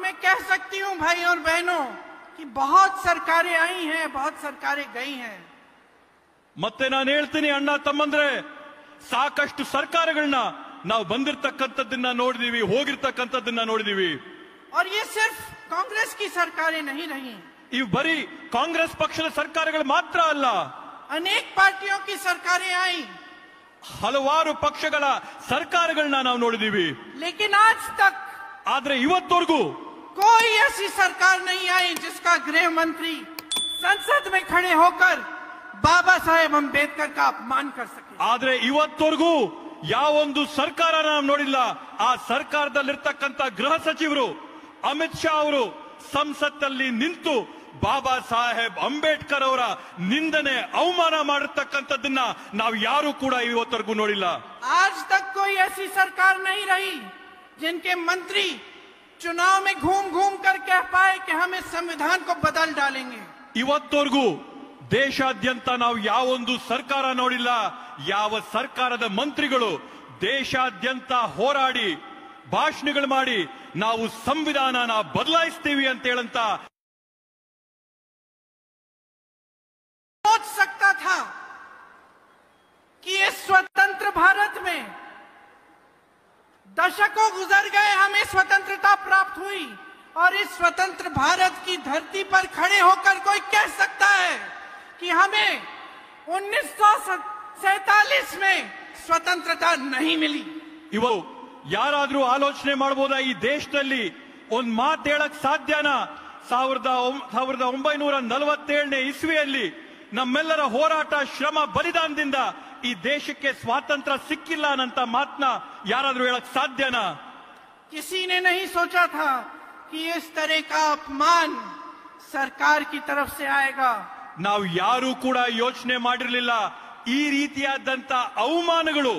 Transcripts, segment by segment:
मैं कह सकती हूं भाई और बहनों कि बहुत सरकारें आई हैं, बहुत सरकारें गई हैं। ಮತ್ತೆ ನಾನು ಹೇಳ್ತೀನಿ ಅಣ್ಣ ತಮ್ಮಂದ್ರೆ, ಸಾಕಷ್ಟು ಸರ್ಕಾರಗಳನ್ನ ನಾವು ಬಂದಿರತಕ್ಕಂತದ್ದನ್ನ ನೋಡಿದೀವಿ, ಹೋಗಿರ್ತಕ್ಕಂತದ್ದನ್ನ ನೋಡಿದೀವಿ। और ये सिर्फ कांग्रेस की सरकारें नहीं रही, ಇವು ಬರೀ ಕಾಂಗ್ರೆಸ್ ಪಕ್ಷದ ಸರ್ಕಾರಗಳು ಮಾತ್ರ ಅಲ್ಲ, अनेक पार्टियों की सरकारें आई, ಹಲವಾರು ಪಕ್ಷಗಳ ಸರ್ಕಾರಗಳನ್ನ ನಾವು ನೋಡಿದೀವಿ। लेकिन आज तक ಆದ್ರೆ ಇವತ್ತವರೆಗೂ कोई ऐसी सरकार नहीं आई जिसका गृह मंत्री संसद में खड़े होकर बाबा साहेब अंबेडकर का अपमान कर सके। ಆದ್ರೆ ಇವತ್ತವರೆಗೂ ಯಾವೊಂದು ಸರ್ಕಾರ ನಾವು ನೋಡಿಲ್ಲ, ಆ ಸರ್ಕಾರದಲ್ಲಿರ್ತಕ್ಕಂಥ ಗೃಹ ಸಚಿವರು ಅಮಿತ್ ಶಾ ಅವರು ಸಂಸತ್ತಲ್ಲಿ ನಿಂತು ಬಾಬಾ ಸಾಹೇಬ್ ಅಂಬೇಡ್ಕರ್ ಅವರ ನಿಂದನೆ ಅವಮಾನ ಮಾಡಿರ್ತಕ್ಕಂಥದ್ದನ್ನ ನಾವು ಯಾರು ಕೂಡ ಇವತ್ತವರೆಗೂ ನೋಡಿಲ್ಲ। आज तक कोई ऐसी सरकार नहीं रही जिनके मंत्री चुनाव में घूम घूम कर कह पाए कि हम इस संविधान को बदल डालेंगे। ಇವತ್ತವರೆಗೂ ದೇಶಾದ್ಯಂತ ನಾವು ಯಾವೊಂದು ಸರ್ಕಾರ ನೋಡಿಲ್ಲ, ಯಾವ ಸರ್ಕಾರದ ಮಂತ್ರಿಗಳು ದೇಶಾದ್ಯಂತ ಹೋರಾಡಿ ಭಾಷಣಗಳು ಮಾಡಿ ನಾವು ಸಂವಿಧಾನನ ಬದಲಾಯಿಸ್ತೀವಿ ಅಂತ ಹೇಳಂತ सोच सकता था कि इस स्वतंत्र भारत में दशकों गुजर गए, हमें स्वतंत्रता प्राप्त हुई और इस स्वतंत्र भारत की धरती पर खड़े होकर कोई कह सकता है कि हमें 1947 में स्वतंत्रता नहीं मिली। ಇವು ಯಾರಾದ್ರೂ ಆಲೋಚನೆ ಮಾಡಬಹುದಾ ಈ ದೇಶದಲ್ಲಿ ಒಂದ್ ಮಾತು ಹೇಳಕ್ ಸಾಧ್ಯನಾ? 1947ನೇ ಇಸ್ವಿಯಲ್ಲಿ ನಮ್ಮೆಲ್ಲರ ಹೋರಾಟ ಶ್ರಮ ಬಲಿದಾನದಿಂದ ಈ ದೇಶಕ್ಕೆ ಸ್ವಾತಂತ್ರ್ಯ ಸಿಕ್ಕಿಲ್ಲ ಅನ್ನಂತ ಮಾತನ್ನ ಯಾರಾದ್ರೂ ಹೇಳಕ್ ಸಾಧ್ಯನಾ? किसी ने नहीं सोचा था कि इस तरह का अपमान सरकार की तरफ से आएगा। ನಾವು ಯಾರು ಕೂಡ ಯೋಚನೆ ಮಾಡಿರಲಿಲ್ಲ ಈ ರೀತಿಯಾದಂತ ಅವಮಾನಗಳು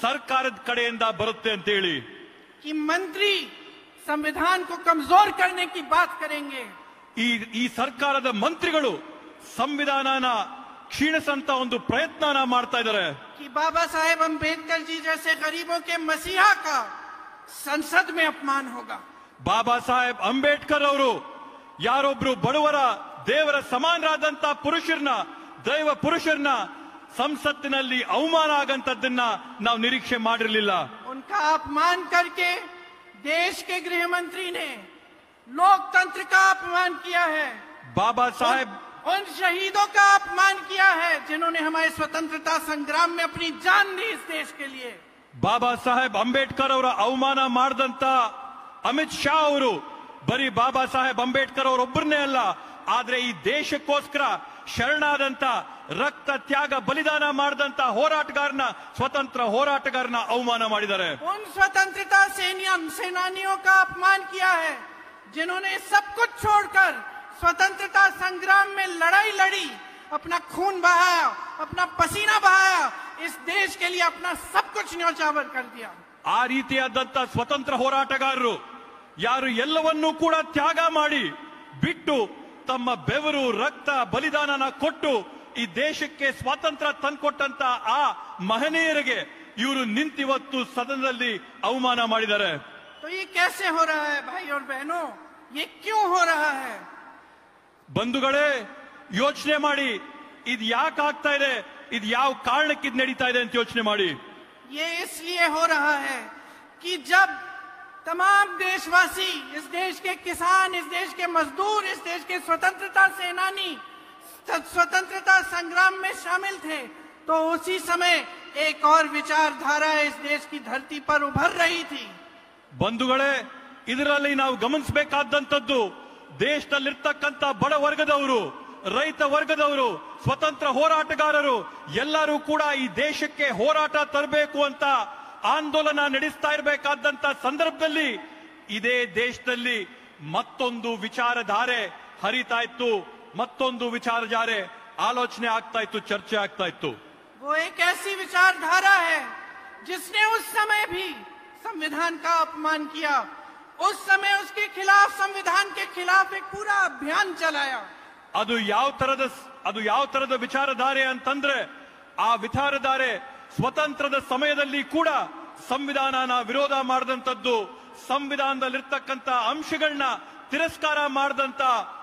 ಸರ್ಕಾರದ ಕಡೆಯಿಂದ ಬರುತ್ತೆ ಅಂತ ಹೇಳಿ। कि मंत्री संविधान को कमजोर करने की बात करेंगे, ಈ ಸರ್ಕಾರದ ಮಂತ್ರಿಗಳು ಸಂವಿಧಾನನ ಕ್ಷೀಣಿಸಂತ ಒಂದು ಪ್ರಯತ್ನನ ಮಾಡ್ತಾ ಇದ್ದಾರೆ। कि बाबा साहेब अंबेडकर जी जैसे गरीबों के मसीहा का संसद में अपमान होगा। ಬಾಬಾ ಸಾಹೇಬ್ ಅಂಬೇಡ್ಕರ್ ಅವರು ಯಾರೊಬ್ರು ಬಡವರ ದೇವರ ಸಮಾನರಾದಂತ ಪುರುಷರನ್ನ, ದೈವ ಪುರುಷರನ್ನ ಸಂಸತ್ತಿನಲ್ಲಿ ಅವಮಾನ ಆಗಂತದ್ದನ್ನ ನಾವು ನಿರೀಕ್ಷೆ ಮಾಡಿರಲಿಲ್ಲ। उनका अपमान करके देश के गृह मंत्री ने लोकतंत्र का अपमान किया है। बाबा साहेब उन शहीदों का अपमान किया है जिन्होंने हमारे स्वतंत्रता संग्राम में अपनी जान दी इस देश के लिए। ಬಾಬಾ ಸಾಹೇಬ್ ಅಂಬೇಡ್ಕರ್ ಅವರ ಅವಮಾನ ಮಾಡಿದಂತ ಅಮಿತ್ ಶಾ ಅವರು ಬರೀ ಬಾಬಾ ಸಾಹೇಬ್ ಅಂಬೇಡ್ಕರ್ ಅವರೊಬ್ಬರನ್ನೇ ಅಲ್ಲ, ಆದ್ರೆ ಈ ದೇಶಕ್ಕೋಸ್ಕರ ಶರಣಾದಂತ ರಕ್ತ ತ್ಯಾಗ ಬಲಿದಾನ ಮಾಡಿದಂತ ಹೋರಾಟಗಾರನ, ಸ್ವತಂತ್ರ ಹೋರಾಟಗಾರನ ಅವಮಾನ ಮಾಡಿದ್ದಾರೆ। उन स्वतंत्रता सेनानियों का अपमान किया है जिन्होंने सब कुछ छोड़कर स्वतंत्रता संग्राम में लड़ाई लड़ी, अपना खून बहाया, अपना पसीना बहाया, इस देश के लिए अपना सब कुछ न्योछावर कर दिया। ಆ ರೀತಿಯಾದಂತ ಸ್ವತಂತ್ರ ಹೋರಾಟಗಾರರು ಯಾರು ಎಲ್ಲವನ್ನೂ ಕೂಡ ತ್ಯಾಗ ಮಾಡಿ ಬಿಟ್ಟು ತಮ್ಮ ಬೆವರು ರಕ್ತ ಬಲಿದಾನನ ಕೊಟ್ಟು ಈ ದೇಶಕ್ಕೆ ಸ್ವಾತಂತ್ರ್ಯ ತಂದುಕೊಟ್ಟಂತ ಆ ಮಹನೀಯರಿಗೆ ಇವರು ನಿಂತಿವತ್ತು ಸದನದಲ್ಲಿ ಅವಮಾನ ಮಾಡಿದ್ದಾರೆ। तो ये कैसे हो रहा है भाई और बहनों, ये क्यों हो रहा है? ಬಂಧುಗಳೇ, ಯೋಚನೆ ಮಾಡಿ ಇದು ಯಾಕೆ ಆಗ್ತಾ ಇದೆ, ಇದು ಯಾವ ಕಾರಣಕ್ಕೆ ಇದು ನಡೀತಾ ಇದೆ ಅಂತ ಯೋಚನೆ ಮಾಡಿ। ये इसलिए हो रहा है कि जब तमाम देशवासी, इस देश के किसान, इस देश के मजदूर, इस देश के स्वतंत्रता सेनानी स्वतंत्रता संग्राम में शामिल थे, तो उसी समय एक और विचारधारा इस देश की धरती पर उभर रही थी। ಬಂಧುಗಳೇ, ಇದರಲ್ಲಿ ನಾವು ಗಮನಿಸಬೇಕಾದಂತದ್ದು ದೇಶದಲ್ಲಿರ್ತಕ್ಕಂಥ ಬಡ ವರ್ಗದವರು, ರೈತ ವರ್ಗದವರು, ಸ್ವತಂತ್ರ ಹೋರಾಟಗಾರರು ಎಲ್ಲರೂ ಕೂಡ ಈ ದೇಶಕ್ಕೆ ಹೋರಾಟ ತರಬೇಕು ಅಂತ ಆಂದೋಲನ ನಡೆಸ್ತಾ ಇರಬೇಕಾದಂತ ಸಂದರ್ಭದಲ್ಲಿ ಇದೇ ದೇಶದಲ್ಲಿ ಮತ್ತೊಂದು ವಿಚಾರಧಾರೆ ಹರಿತಾ ಇತ್ತು, ಮತ್ತೊಂದು ವಿಚಾರಧಾರೆ ಆಲೋಚನೆ ಆಗ್ತಾ ಇತ್ತು, ಚರ್ಚೆ ಆಗ್ತಾ ಇತ್ತು। वो एक ऐसी विचारधारा है जिसने उस समय भी संविधान का अपमान किया, उस समय उसके खिलाफ, संविधान के खिलाफ एक पूरा अभियान चलाया। ಅದು ಯಾವ ತರದ ವಿಚಾರಧಾರೆ ಅಂತಂದ್ರೆ, ಆ ವಿಚಾರಧಾರೆ ಸ್ವತಂತ್ರದ ಸಮಯದಲ್ಲಿ ಕೂಡ ಸಂವಿಧಾನನ ವಿರೋಧ ಮಾಡಿದಂತದ್ದು, ಸಂವಿಧಾನದಲ್ಲಿರ್ತಕ್ಕಂಥ ಅಂಶಗಳನ್ನ ತಿರಸ್ಕಾರ ಮಾಡದಂತ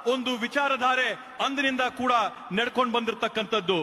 ಒಂದು ವಿಚಾರಧಾರೆ ಅಂದಿನಿಂದ ಕೂಡ ನಡ್ಕೊಂಡು ಬಂದಿರತಕ್ಕಂಥದ್ದು.